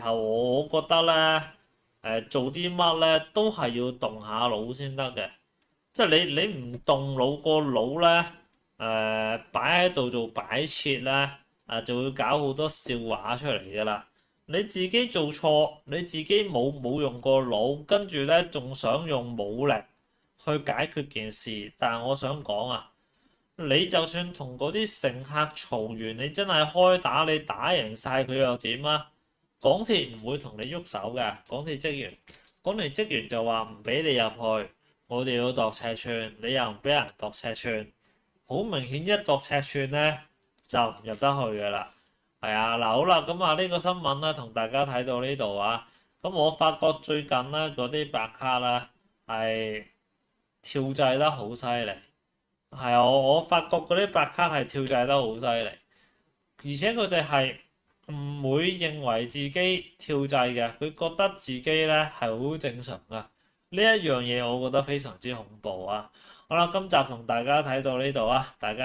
候，我覺得咧，做啲乜咧都係要動下腦先得嘅。即係你唔動腦個腦咧，擺喺度做擺設咧，就會搞好多笑話出嚟㗎啦。你自己做錯，你自己冇用過腦，跟住咧仲想用武力去解決件事。但係我想講啊，你就算同嗰啲乘客嘈完，你真係開打，你打贏晒佢又點啊？港鐵唔會同你喐手嘅，港鐵職員就話唔俾你入去，我哋要度尺寸，你又唔俾人度尺寸，好明顯一度尺寸咧就唔入得去㗎啦。係啊，嗱好啦，咁呢個新聞咧同大家睇到呢度啊，咁我發覺最近咧嗰啲白卡咧係跳掣得好犀利。係啊，我發覺嗰啲白卡係跳掣得好犀利，而且佢哋係唔會認為自己跳掣嘅，佢覺得自己咧係好正常噶。呢一樣嘢我覺得非常之恐怖啊！好啦，今集同大家睇到呢度啊，大家。